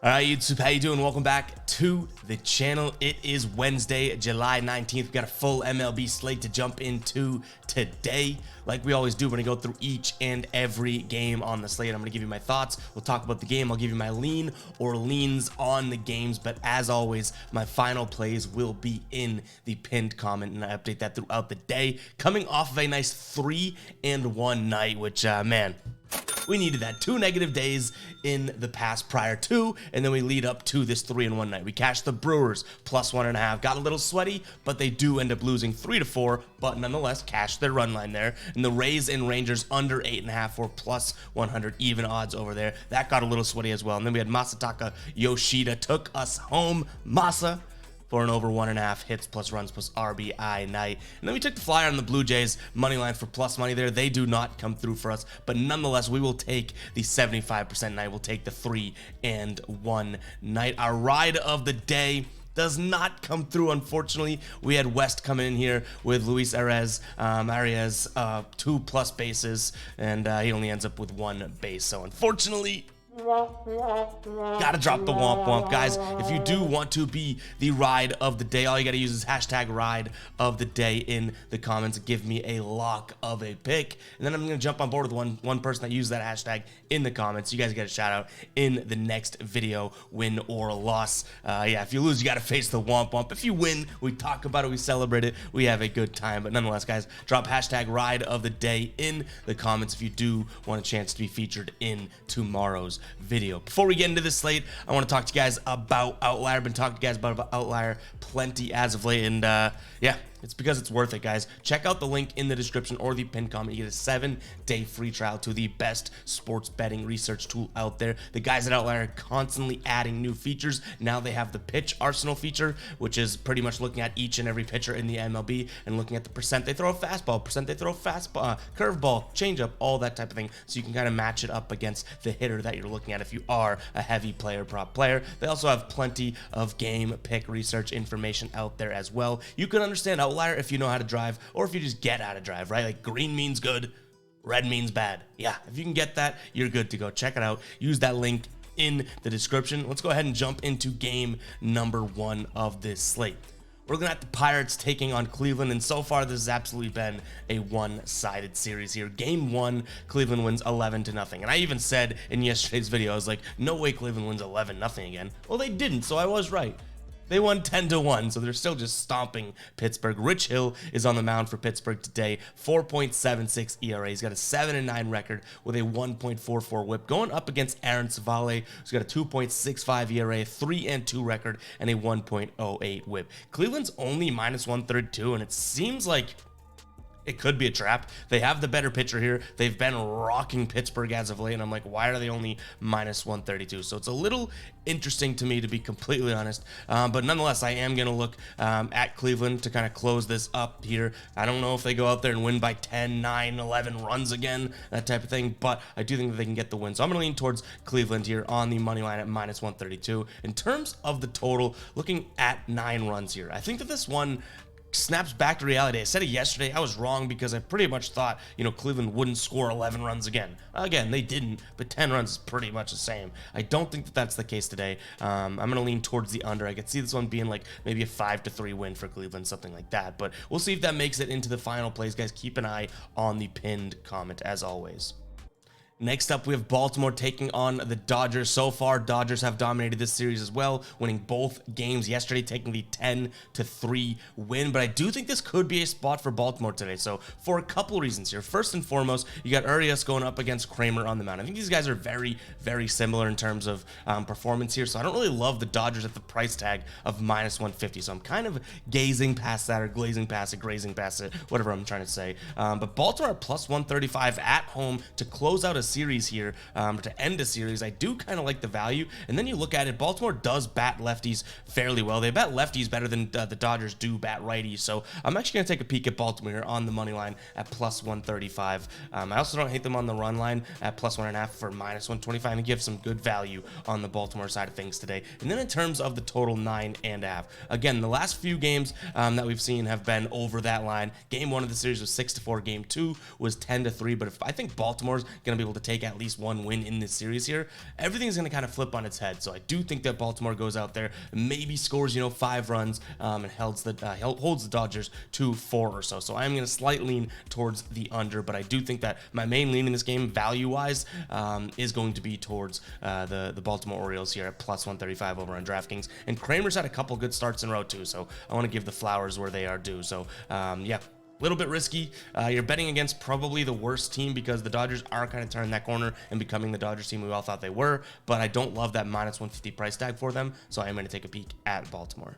All right, YouTube, how you doing? Welcome back to the channel. It is Wednesday, July 19th. We've got a full MLB slate to jump into today. Like we always do, we're going to go through each and every game on the slate. I'm going to give you my thoughts. We'll talk about the game. I'll give you my lean or leans on the games. But as always, my final plays will be in the pinned comment, and I update that throughout the day. Coming off of a nice 3-1 night, which, man, we needed that. 2 negative days in the past prior to, and then we lead up to this 3-1 night. We cashed the Brewers plus 1.5. Got a little sweaty, but they do end up losing 3-4, but nonetheless cashed their run line there. And the Rays and Rangers under 8.5 for plus 100 even odds over there. That got a little sweaty as well. And then we had Masataka Yoshida took us home. Masa for an over 1.5 hits plus runs plus RBI night. And then we took the flyer on the Blue Jays money line for plus money there. They do not come through for us, but nonetheless, we will take the 75% night. We'll take the 3-1 night. Our ride of the day does not come through, unfortunately. We had West coming in here with Luis Arias, 2+ bases, and he only ends up with 1 base. So unfortunately, gotta drop the womp womp, guys. If you do want to be the ride of the day, all you gotta use is hashtag ride of the day in the comments. Give me a lock of a pick, and then I'm gonna jump on board with one person that used that hashtag in the comments. You guys get a shout out in the next video, win or loss. Yeah, if you lose, you gotta face the womp womp. If you win, we talk about it, we celebrate it, we have a good time. But nonetheless, guys, drop hashtag ride of the day in the comments if you do want a chance to be featured in tomorrow's video. Before we get into this slate, I want to talk to you guys about Outlier. I've been talking to you guys about Outlier plenty as of late, and yeah, it's because it's worth it, guys. Check out the link in the description or the pinned comment. You get a 7-day free trial to the best sports betting research tool out there. The guys at Outlier are constantly adding new features. Now they have the pitch arsenal feature, which is pretty much looking at each and every pitcher in the MLB and looking at the percent they throw a fastball, percent they throw a fastball, curveball, changeup, all that type of thing. So you can kind of match it up against the hitter that you're looking at if you are a heavy player prop player. They also have plenty of game pick research information out there as well. You can understand Outlier if you know how to drive, or if you just get how to drive, right? Like green means good, red means bad. Yeah, if you can get that, you're good to go. Check it out. Use that link in the description. Let's go ahead and jump into game number 1 of this slate. We're looking at the Pirates taking on Cleveland, and so far this has absolutely been a one-sided series here. Game 1, Cleveland wins 11-0, and I even said in yesterday's video, I was like, no way Cleveland wins 11-0 again. Well, they didn't, so I was right. They won 10-1, so they're still just stomping Pittsburgh. Rich Hill is on the mound for Pittsburgh today. 4.76 ERA. He's got a 7-9 record with a 1.44 WHIP. Going up against Aaron Savale, who's got a 2.65 ERA, 3-2 record, and a 1.08 WHIP. Cleveland's only -132, and it seems like it could be a trap. They have the better pitcher here. They've been rocking Pittsburgh as of late, and I'm like, why are they only -132? So it's a little interesting to me, to be completely honest. But nonetheless, I am going to look at Cleveland to kind of close this up here. I don't know if they go out there and win by 10, 9, 11 runs again, that type of thing, but I do think that they can get the win. So I'm going to lean towards Cleveland here on the money line at -132. In terms of the total, looking at 9 runs here, I think that this one snaps back to reality. I said it yesterday. I was wrong because I pretty much thought, Cleveland wouldn't score 11 runs again. Again, they didn't, but 10 runs is pretty much the same. I don't think that that's the case today. I'm going to lean towards the under. I could see this one being like maybe a 5-3 win for Cleveland, something like that. But we'll see if that makes it into the final plays, guys. Keep an eye on the pinned comment as always. Next up, we have Baltimore taking on the Dodgers. So far, Dodgers have dominated this series as well, winning both games yesterday, taking the 10-3 win. But I do think this could be a spot for Baltimore today. So for a couple reasons here. First and foremost, you got Urias going up against Kramer on the mound. I think these guys are very, very similar in terms of performance here. So I don't really love the Dodgers at the price tag of -150. So I'm kind of gazing past that, or glazing past it, grazing past it, whatever I'm trying to say. But Baltimore plus 135 at home to close out a series here, to end a series. I do kind of like the value. And then you look at it, Baltimore does bat lefties fairly well. They bat lefties better than the Dodgers do bat righties. So I'm actually going to take a peek at Baltimore here on the money line at plus 135. I also don't hate them on the run line at plus 1.5 for -125, and give some good value on the Baltimore side of things today. And then in terms of the total, 9.5. Again, the last few games that we've seen have been over that line. Game 1 of the series was 6-4. Game 2 was 10-3. But if I think Baltimore's going to be able to take at least one win in this series here, everything's going to kind of flip on its head. So I do think that Baltimore goes out there, maybe scores, 5 runs, and holds the Dodgers to 4 or so. So I'm going to slight lean towards the under, but I do think that my main lean in this game, value-wise, is going to be towards the Baltimore Orioles here at plus 135 over on DraftKings. And Kramer's had a couple good starts in a row too, so I want to give the flowers where they are due. So yeah, a little bit risky. You're betting against probably the worst team because the Dodgers are kind of turning that corner and becoming the Dodgers team we all thought they were, but I don't love that minus 150 price tag for them, so I am going to take a peek at Baltimore.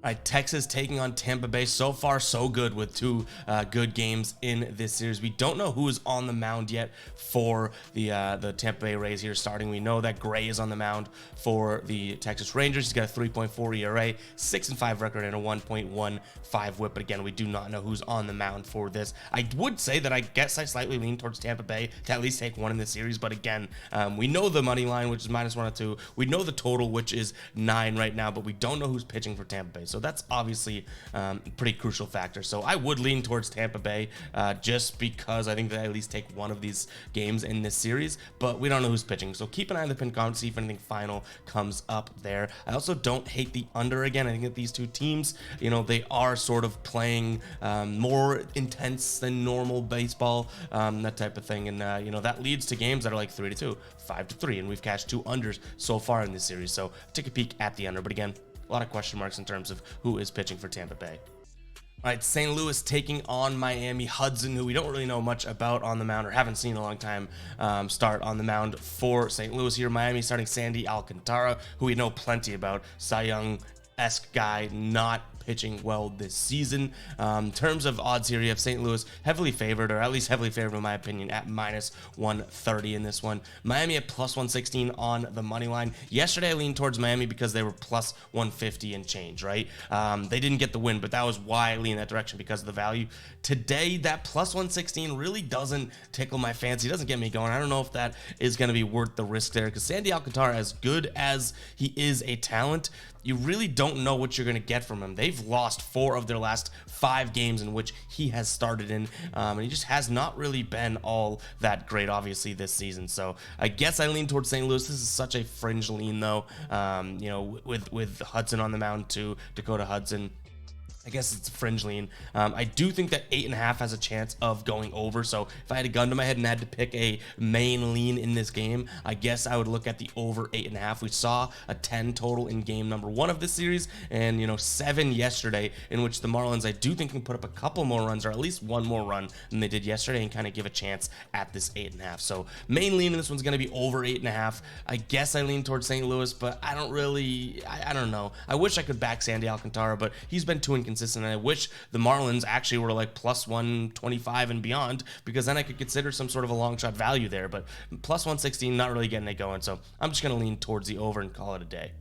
All right, Texas taking on Tampa Bay. So far, so good with 2 good games in this series. We don't know who is on the mound yet for the Tampa Bay Rays here starting. We know that Gray is on the mound for the Texas Rangers. He's got a 3.4 ERA, 6-5 record, and a 1.15 whip. But again, we do not know who's on the mound for this. I would say that I guess I slightly lean towards Tampa Bay to at least take one in this series. But again, we know the money line, which is minus 102. We know the total, which is 9 right now, but we don't know who's pitching for Tampa Bay. So that's obviously a pretty crucial factor. So I would lean towards Tampa Bay just because I think that I at least take one of these games in this series, but we don't know who's pitching. So keep an eye on the pin count, see if anything final comes up there. I also don't hate the under again. I think that these two teams, they are sort of playing more intense than normal baseball, that type of thing. And, that leads to games that are like 3-2, 5-3, and we've cashed 2 unders so far in this series. So take a peek at the under, but again, a lot of question marks in terms of who is pitching for Tampa Bay. All right, St. Louis taking on Miami. Hudson, who we don't really know much about on the mound or haven't seen in a long time, start on the mound for St. Louis here. Miami starting Sandy Alcantara, who we know plenty about. Cy Young-esque guy, not pitching well this season. In terms of odds here, you have St. Louis heavily favored, or at least heavily favored in my opinion, at minus 130 in this one. Miami at plus 116 on the money line. Yesterday I leaned towards Miami because they were plus 150 and change, right? They didn't get the win, but that was why I leaned that direction, because of the value. Today, that plus 116 really doesn't tickle my fancy, doesn't get me going. I don't know if that is going to be worth the risk there, because Sandy Alcantara, as good as he is a talent, you really don't know what you're going to get from him. They've lost 4 of their last 5 games in which he has started in, and he just has not really been all that great, obviously, this season. So I guess I lean towards St. Louis. This is such a fringe lean, though, with Hudson on the mound too, Dakota Hudson. I guess it's a fringe lean. I do think that 8.5 has a chance of going over. So if I had a gun to my head and had to pick a main lean in this game, I guess I would look at the over 8.5. We saw a 10 total in game number 1 of this series, and 7 yesterday, in which the Marlins, I do think, can put up a couple more runs, or at least one more run than they did yesterday, and kind of give a chance at this 8.5. So main lean in this one's going to be over 8.5. I guess I lean towards St. Louis, but I don't really, I don't know. I wish I could back Sandy Alcantara, but he's been too inconsistent. And I wish the Marlins actually were like plus 125 and beyond, because then I could consider some sort of a long shot value there. But plus 116, not really getting it going. So I'm just going to lean towards the over and call it a day.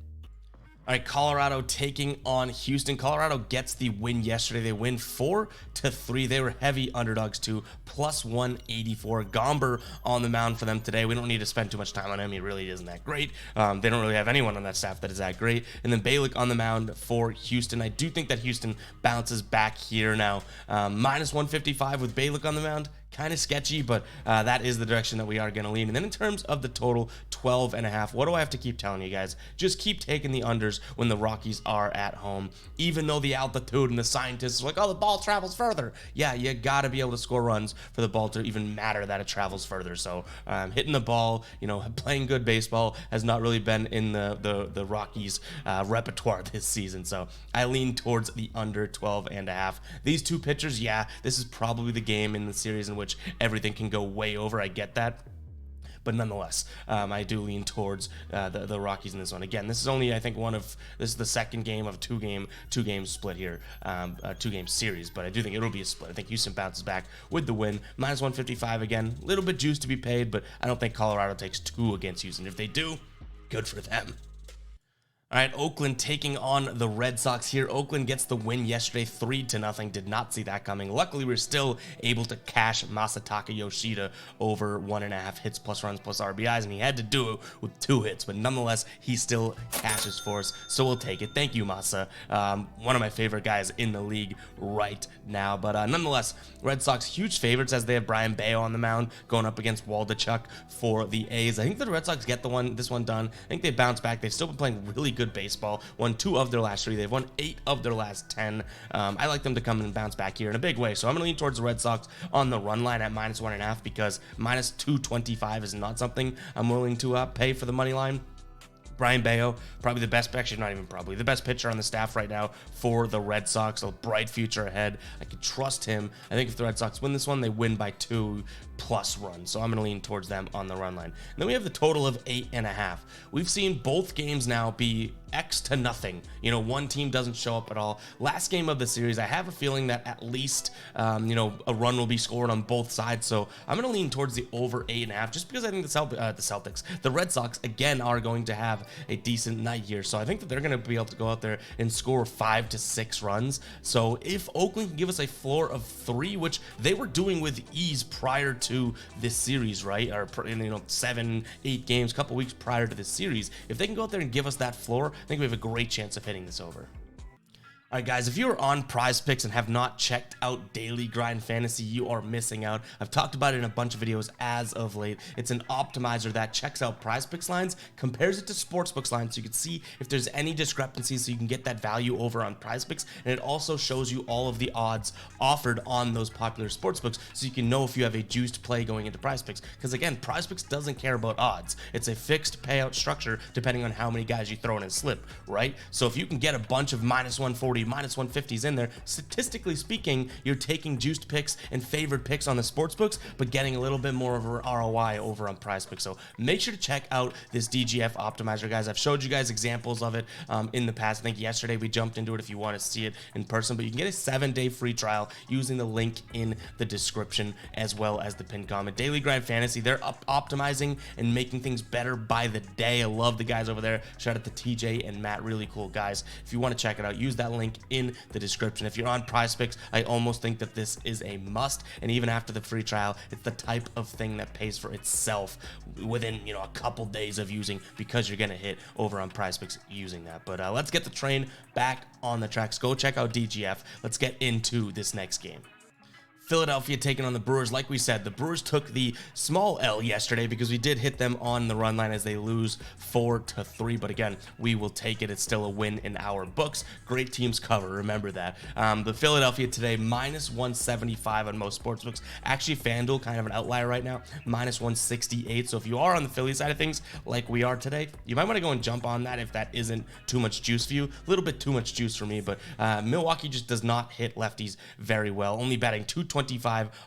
All right, Colorado taking on Houston. Colorado gets the win yesterday. They win 4-3. They were heavy underdogs to plus 184. Gomber on the mound for them today. We don't need to spend too much time on him. He really isn't that great. They don't really have anyone on that staff that is that great. And then Bailick on the mound for Houston. I do think that Houston bounces back here now. Minus 155 with Bailick on the mound. Kind of sketchy, but that is the direction that we are going to lean. And then in terms of the total, 12.5. What do I have to keep telling you guys? Just keep taking the unders when the Rockies are at home. Even though the altitude and the scientists are like, oh, the ball travels further. Yeah, you got to be able to score runs for the ball to even matter that it travels further. So hitting the ball, playing good baseball has not really been in the Rockies' repertoire this season. So I lean towards the under 12.5. These two pitchers, yeah, this is probably the game in the series in which everything can go way over. I get that. But nonetheless, I do lean towards the Rockies in this one. Again, this is only, I think, this is the second game of a two-game split here, a 2-game series. But I do think it'll be a split. I think Houston bounces back with the win. Minus 155 again. A little bit juice to be paid, but I don't think Colorado takes 2 against Houston. If they do, good for them. All right, Oakland taking on the Red Sox here. Oakland gets the win yesterday, 3-0. Did not see that coming. Luckily, we're still able to cash Masataka Yoshida over 1.5 hits plus runs plus RBIs, and he had to do it with 2 hits, but nonetheless, he still cashes for us, so we'll take it. Thank you, Masa. One of my favorite guys in the league right now, but nonetheless, Red Sox huge favorites as they have Brian Bayo on the mound going up against Waldachuk for the A's. I think the Red Sox get this one done. I think they bounce back. They've still been playing really good baseball. Won 2 of their last 3. They've won 8 of their last 10. I like them to come and bounce back here in a big way. So I'm going to lean towards the Red Sox on the run line at -1.5 because -225 is not something I'm willing to pay for the money line. Brian Bayo, probably the best, actually not even probably, the best pitcher on the staff right now for the Red Sox. A bright future ahead. I can trust him. I think if the Red Sox win this one, they win by 2+ runs. So I'm going to lean towards them on the run line. And then we have the total of 8.5. We've seen both games now be X to nothing. You know, one team doesn't show up at all. Last game of the series, I have a feeling that at least, a run will be scored on both sides. So I'm going to lean towards the over 8.5 just because I think the Red Sox, again, are going to have a decent night here. So I think that they're going to be able to go out there and score 5 to 6 runs. So if Oakland can give us a floor of 3, which they were doing with ease prior to this series, right? Or, 7, 8 games, couple weeks prior to this series. If they can go out there and give us that floor, I think we have a great chance of hitting this over. All right, guys, if you are on Prize Picks and have not checked out Daily Grind Fantasy, you are missing out. I've talked about it in a bunch of videos as of late. It's an optimizer that checks out Prize Picks lines, compares it to Sportsbooks lines so you can see if there's any discrepancies so you can get that value over on Prize Picks. And it also shows you all of the odds offered on those popular sportsbooks so you can know if you have a juiced play going into Prize Picks. Because again, Prize Picks doesn't care about odds. It's a fixed payout structure depending on how many guys you throw in and slip, right? So if you can get a bunch of -140, -150s in there, statistically speaking, you're taking juiced picks and favored picks on the sports books, but getting a little bit more of an ROI over on Prize Picks. So make sure to check out this DGF optimizer, guys. I've showed you guys examples of it in the past. I think yesterday we jumped into it if you want to see it in person, but you can get a 7-day free trial using the link in the description as well as the pinned comment. Daily Grind Fantasy, they're optimizing and making things better by the day. I love the guys over there. Shout out to TJ and Matt, really cool guys. If you want to check it out, use that link in the description. If you're on Prize Picks, I almost think that this is a must, and even after the free trial, it's the type of thing that pays for itself within a couple days of using, because you're gonna hit over on Prize Picks using that. But let's get the train back on the tracks. Go check out DGF. Let's get into this next game. Philadelphia taking on the Brewers. Like we said, the Brewers took the small L yesterday because we did hit them on the run line as they lose 4-3. But again, we will take it. It's still a win in our books. Great teams cover. Remember that. The Philadelphia today, -175 on most sports books. Actually, FanDuel, kind of an outlier right now, -168. So if you are on the Philly side of things, like we are today, you might want to go and jump on that if that isn't too much juice for you. A little bit too much juice for me, but Milwaukee just does not hit lefties very well. Only batting .225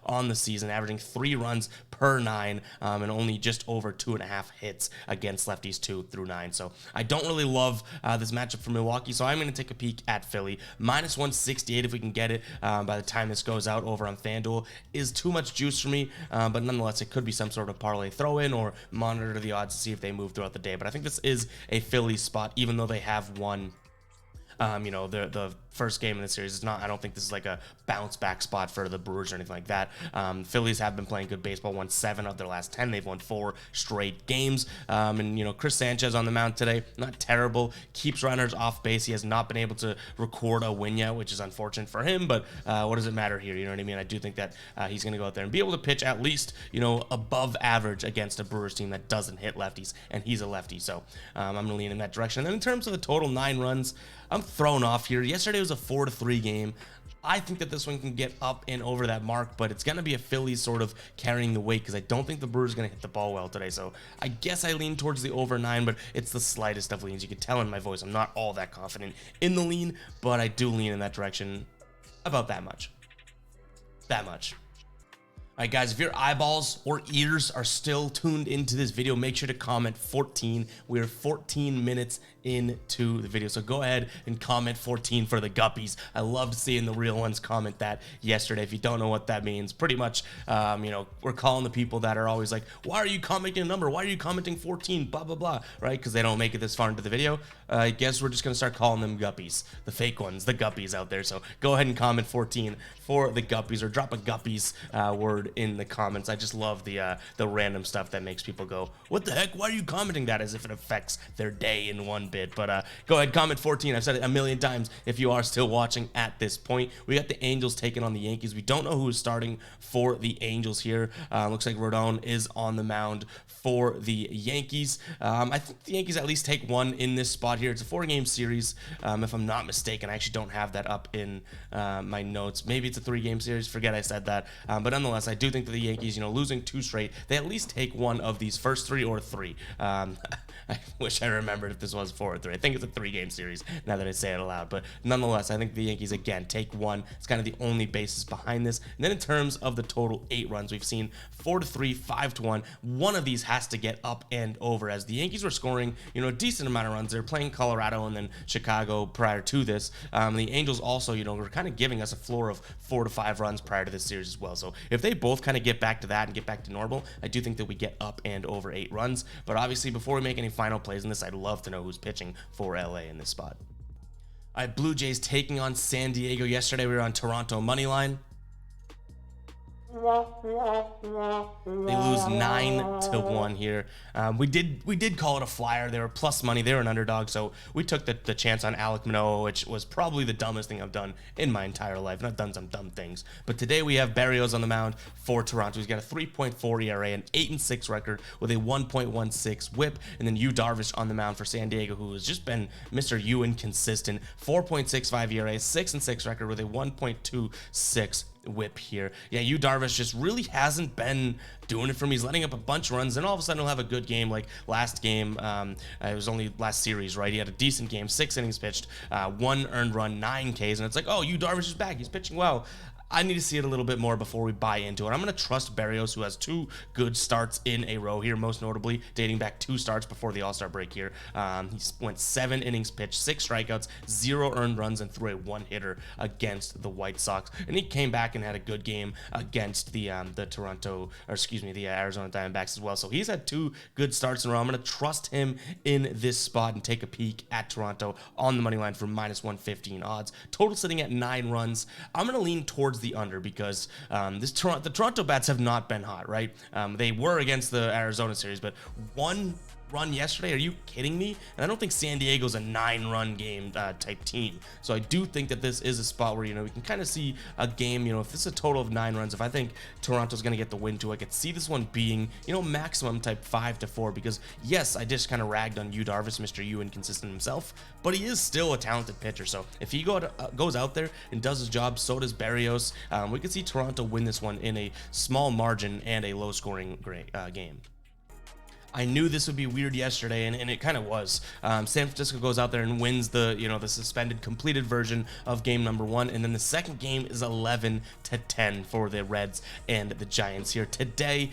on the season, averaging 3 runs per 9, and only just over 2.5 hits against lefties 2 through 9. So I don't really love this matchup for Milwaukee, so I'm going to take a peek at Philly. -168 if we can get it by the time this goes out over on FanDuel is too much juice for me, but nonetheless, it could be some sort of parlay throw-in or monitor the odds to see if they move throughout the day. But I think this is a Philly spot, even though they have won the first game in the series. It's not, I don't think this is like a bounce back spot for the Brewers or anything like that. Phillies have been playing good baseball, won 7 of their last 10. They've won 4 straight games. And Chris Sanchez on the mound today, not terrible, keeps runners off base. He has not been able to record a win yet, which is unfortunate for him, but what does it matter here? You know what I mean? I do think that he's going to go out there and be able to pitch at least, above average against a Brewers team that doesn't hit lefties, and he's a lefty. So I'm going to lean in that direction. And then in terms of the total 9 runs, I'm thrown off here. Yesterday was a 4-3 game. I think that this one can get up and over that mark, but it's going to be a Phillies sort of carrying the weight because I don't think the Brewers are going to hit the ball well today. So I guess I lean towards the over 9, but it's the slightest of leans. You can tell in my voice I'm not all that confident in the lean, but I do lean in that direction about that much. That much. All right, guys, if your eyeballs or ears are still tuned into this video, make sure to comment 14. We're 14 minutes into the video, so go ahead and comment 14 for the guppies. I loved seeing the real ones comment that yesterday. If you don't know what that means, pretty much, we're calling the people that are always like, why are you commenting a number? Why are you commenting 14? Blah, blah, blah, right? Because they don't make it this far into the video. I guess we're just going to start calling them guppies, the fake ones, the guppies out there. So go ahead and comment 14 for the guppies, or drop a guppies word in the comments. I just love the random stuff that makes people go, what the heck, why are you commenting that, as if it affects their day in one bit. But go ahead, comment 14. I've said it a million times if you are still watching at this point. We got the Angels taking on the Yankees. We don't know who is starting for the Angels here. Looks like Rodon is on the mound for the Yankees. I think the Yankees at least take one in this spot here. It's a 4-game series, if I'm not mistaken. I actually don't have that up in my notes. Maybe it's a 3-game series. Forget I said that. But nonetheless, I do think that the Yankees, losing 2 straight, they at least take one of these first 3 or 3. I wish I remembered if this was 4 or 3. I think it's a 3-game series now that I say it aloud. But nonetheless, I think the Yankees, again, take one. It's kind of the only basis behind this. And then in terms of the total 8 runs, we've seen 4-3, 5-1. One of these has to get up and over, as the Yankees were scoring, a decent amount of runs. They're playing Colorado and then Chicago prior to this. The Angels also, were kind of giving us a floor of 4 to 5 runs prior to this series as well. So if they both kind of get back to that and get back to normal, I do think that we get up and over 8 runs. But obviously, before we make any final plays in this, I'd love to know who's pitching for LA in this spot. All right, Blue Jays taking on San Diego. Yesterday we were on Toronto money line. They lose 9-1 here. We did call it a flyer. They were plus money. They were an underdog, so we took the chance on Alek Manoah, which was probably the dumbest thing I've done in my entire life. And I've done some dumb things, but today we have Berrios on the mound for Toronto. He's got a 3.4 ERA, an 8-6 record with a 1.16 WHIP, and then Yu Darvish on the mound for San Diego, who has just been Mr. Yu inconsistent. 4.65 ERA, 6-6 record with a 1.26 whip here. Yeah, Yu Darvish just really hasn't been doing it for me. He's letting up a bunch of runs, and all of a sudden he'll have a good game. Like last game, it was only last series, right? He had a decent game, 6 innings pitched, 1 earned run, 9 Ks, and it's like, oh, Yu Darvish is back. He's pitching well. I need to see it a little bit more before we buy into it. I'm going to trust Berrios, who has 2 good starts in a row here, most notably dating back 2 starts before the All-Star break here. He went 7 innings pitched, 6 strikeouts, 0 earned runs, and threw a 1-hitter against the White Sox. And he came back and had a good game against the Arizona Diamondbacks as well. So he's had 2 good starts in a row. I'm going to trust him in this spot and take a peek at Toronto on the money line for -115 odds. Total sitting at 9 runs. I'm going to lean towards the under, because the Toronto bats have not been hot, right? They were against the Arizona series, but 1 run yesterday. Are you kidding me? And I don't think San Diego's a 9-run game type team. So I do think that this is a spot where, we can kind of see a game, if this is a total of 9 runs, if I think Toronto's going to get the win too, I could see this one being, maximum type 5-4, because yes, I just kind of ragged on Yu Darvish, Mr. Yu inconsistent himself, but he is still a talented pitcher. So if he goes out there and does his job, so does Berrios. We could see Toronto win this one in a small margin and a low scoring game. I knew this would be weird yesterday, and it kind of was. San Francisco goes out there and wins the suspended completed version of game number 1, and then the second game is 11-10 for the Reds and the Giants here. Today,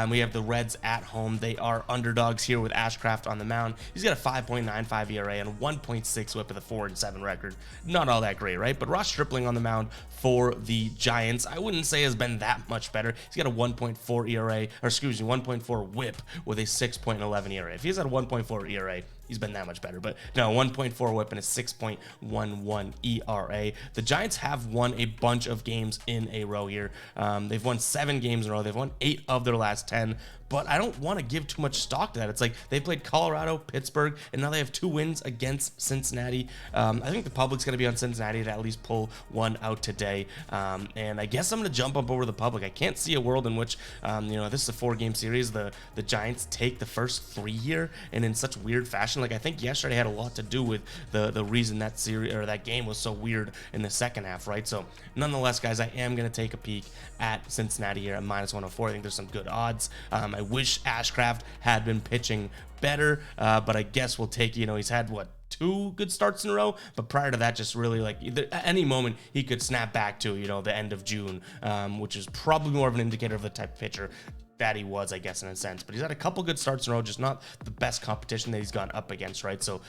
we have the Reds at home. They are underdogs here with Ashcraft on the mound. He's got a 5.95 ERA and a 1.6 WHIP with a 4-7 record. Not all that great, right? But Ross Stripling on the mound for the Giants, I wouldn't say has been that much better. He's got a 1.4 ERA, or excuse me, 1.4 WHIP with a 6.11 ERA. If he's at a 1.4 ERA, he's been that much better. But no, 1.4 whip and a 6.11 ERA. The Giants have won a bunch of games in a row here. They've won 7 games in a row. They've won 8 of their last 10. But I don't want to give too much stock to that. It's like they played Colorado, Pittsburgh, and now they have 2 wins against Cincinnati. I think the public's going to be on Cincinnati to at least pull one out today. And I guess I'm going to jump up over the public. I can't see a world in which, this is a 4-game series. The Giants take the first 3 here, and in such weird fashion. Like, I think yesterday had a lot to do with the reason that series or that game was so weird in the second half, right? So nonetheless, guys, I am going to take a peek at Cincinnati here at -104. I think there's some good odds. I wish Ashcraft had been pitching better, but I guess we'll take, he's had, what, 2 good starts in a row, but prior to that, just really like at any moment he could snap back to, you know, the end of June, which is probably more of an indicator of the type of pitcher that he was, I guess, in a sense. But he's had a couple good starts in a row, just not the best competition that he's gone up against, right? So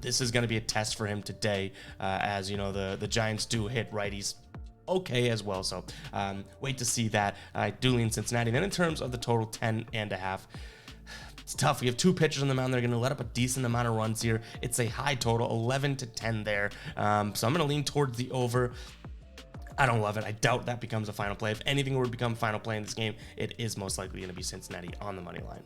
this is going to be a test for him today, as you know, the Giants do hit righties okay as well. So wait to see that. I do lean Cincinnati. Then in terms of the total 10.5, it's tough. We have 2 pitchers on the mound. They're going to let up a decent amount of runs here. It's a high total, 11-10 there. So I'm going to lean towards the over. I don't love it. I doubt that becomes a final play. If anything were to become a final play in this game, it is most likely going to be Cincinnati on the money line.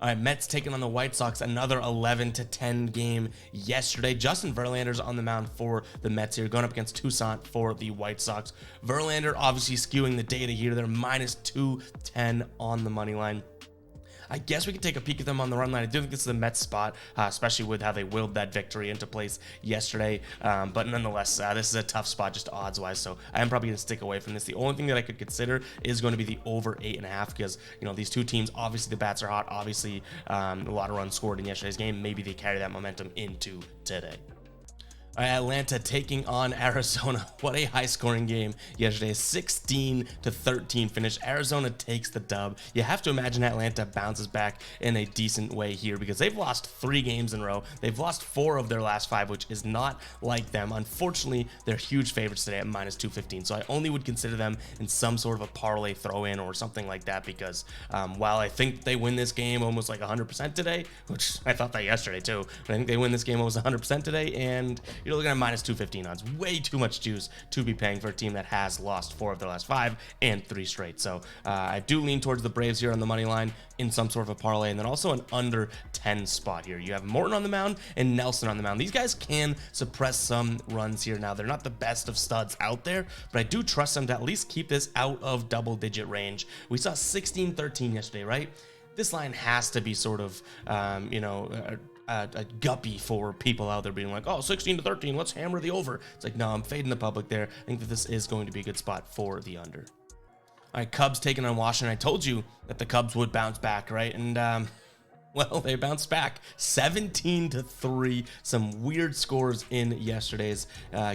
All right, Mets taking on the White Sox, another 11-10 game yesterday. Justin Verlander's on the mound for the Mets here, going up against Toussaint for the White Sox. Verlander obviously skewing the data here. They're -210 on the money line. I guess we could take a peek at them on the run line. I do think this is the Mets spot, especially with how they willed that victory into place yesterday. But nonetheless, this is a tough spot just odds-wise, so I am probably going to stick away from this. The only thing that I could consider is going to be the over 8.5 because, you know, these two teams, obviously the bats are hot. Obviously, a lot of runs scored in yesterday's game. Maybe they carry that momentum into today. Atlanta taking on Arizona. What a high-scoring game yesterday. 16-13 finish. Arizona takes the dub. You have to imagine Atlanta bounces back in a decent way here because they've lost 3 games in a row. They've lost 4 of their last 5, which is not like them. Unfortunately, they're huge favorites today at -215. So I only would consider them in some sort of a parlay throw-in or something like that because while I think they win this game almost like 100% today, which I thought that yesterday too, but I think they win this game almost 100% today, and you're looking at -215 odds. Way too much juice to be paying for a team that has lost 4 of their last 5 and 3 straight. So I do lean towards the Braves here on the money line in some sort of a parlay, and then also an under 10 spot here. You have Morton on the mound and Nelson on the mound. These guys can suppress some runs here. Now, they're not the best of studs out there, but I do trust them to at least keep this out of double-digit range. We saw 16-13 yesterday, right? This line has to be sort of, a guppy for people out there being like, oh, 16-13, let's hammer the over. It's like, no, I'm fading the public there. I think that this is going to be a good spot for the under. All right, Cubs taking on Washington. I told you that the Cubs would bounce back, right? And well, they bounced back 17-3. Some weird scores in yesterday's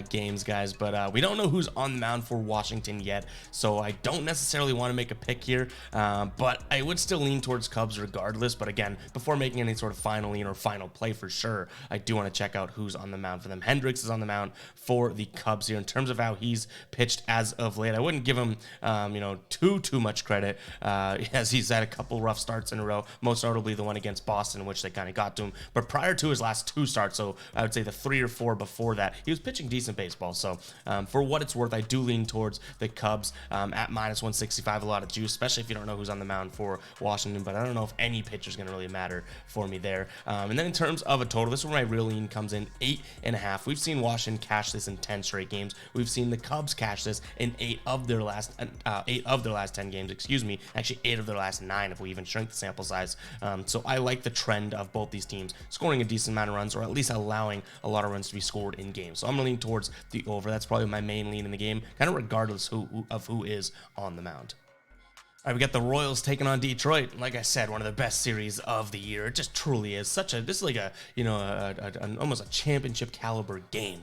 games, guys. But we don't know who's on the mound for Washington yet, so I don't necessarily want to make a pick here. But I would still lean towards Cubs regardless. But again, before making any sort of final lean or final play for sure, I do want to check out who's on the mound for them. Hendricks is on the mound for the Cubs here. In terms of how he's pitched as of late, I wouldn't give him, too much credit, as he's had a couple rough starts in a row. Most notably the one against Boston, in which they kind of got to him. But prior to his last 2 starts, so I would say the 3 or 4 before that, he was pitching decent baseball. So for what it's worth, I do lean towards the Cubs at -165. A lot of juice, especially if you don't know who's on the mound for Washington. But I don't know if any pitcher is going to really matter for me there. And then in terms of a total, this is where my real lean comes in, 8.5. We've seen Washington cash this in 10 straight games. We've seen the Cubs cash this in 8 of their last 10 games. Actually 8 of their last 9 if we even shrink the sample size. So I like the trend of both these teams scoring a decent amount of runs, or at least allowing a lot of runs to be scored in games. So I'm gonna lean towards the over. That's probably my main lean in the game, kind of regardless of who is on the mound. All right, we got the Royals taking on Detroit. Like I said, one of the best series of the year. It just truly is. This is like almost a championship caliber game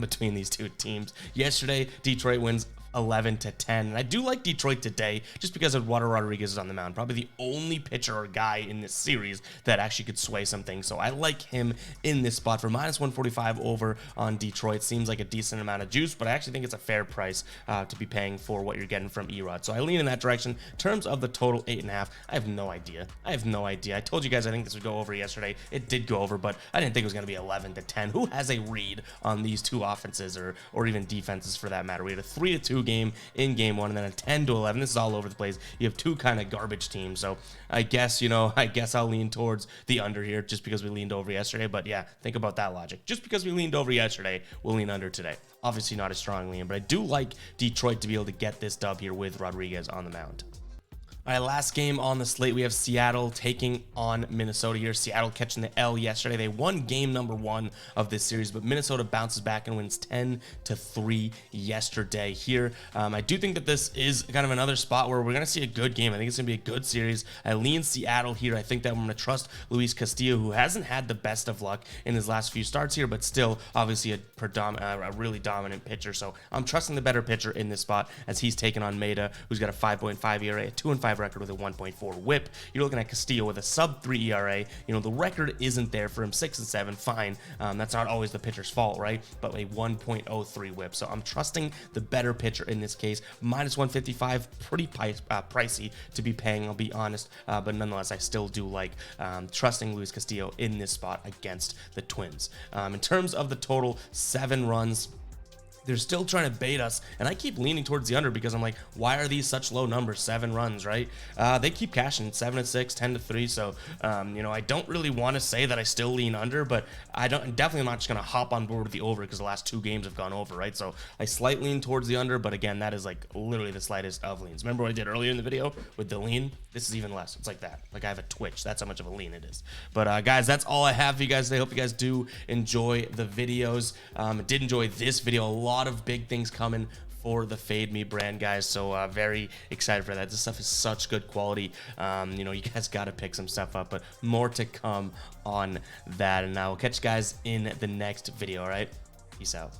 between these two teams. Yesterday, Detroit wins 11-10, and I do like Detroit today just because Eduardo Rodriguez is on the mound, probably the only pitcher or guy in this series that actually could sway some things. So I like him in this spot for -145 over on Detroit. Seems like a decent amount of juice, but I actually think it's a fair price to be paying for what you're getting from Erod. So I lean in that direction. In terms of the total 8.5, I have no idea. I told you guys I think this would go over yesterday. It did go over, but I didn't think it was going to be 11-10. Who has a read on these two offenses or even defenses for that matter? We had a 3-2 game in game 1, and then a 10-11. This is all over the place. You have 2 kind of garbage teams, so I guess I'll lean towards the under here just because we leaned over yesterday. But yeah, think about that logic. Just because we leaned over yesterday, we'll lean under today. Obviously not a strong lean, but I do like Detroit to be able to get this dub here with Rodriguez on the mound. All right, last game on the slate, we have Seattle taking on Minnesota here. Seattle catching the L yesterday. They won game number 1 of this series, but Minnesota bounces back and wins 10-3 yesterday here. I do think that this is kind of another spot where we're going to see a good game. I think it's going to be a good series. I lean Seattle here. I think that I'm going to trust Luis Castillo, who hasn't had the best of luck in his last few starts here, but still obviously a really dominant pitcher. So I'm trusting the better pitcher in this spot as he's taking on Maeda, who's got a 5.5 ERA, a 2-5 record with a 1.4 whip. You're looking at Castillo with a sub-3 ERA. You know, the record isn't there for him. 6-7, fine. That's not always the pitcher's fault, right? But a 1.03 whip. So I'm trusting the better pitcher in this case. Minus 155, pretty pricey to be paying, I'll be honest. But nonetheless, I still do like trusting Luis Castillo in this spot against the Twins. In terms of the total, 7 runs. They're still trying to bait us, and I keep leaning towards the under because I'm like, why are these such low numbers? 7 runs, right? They keep cashing 7-6, 10-3. So, you know, I don't really want to say that I still lean under, but definitely not just going to hop on board with the over because the last 2 games have gone over, right? So I slight lean towards the under, but again, that is like literally the slightest of leans. Remember what I did earlier in the video with the lean? This is even less. It's like that. Like I have a twitch. That's how much of a lean it is. But guys, that's all I have for you guys today. I hope you guys do enjoy the videos. I did enjoy this video. A lot of big things coming for the Fade Me brand, guys. So very excited for that. This stuff is such good quality. You know, you guys got to pick some stuff up, but more to come on that. And I will catch you guys in the next video. All right. Peace out.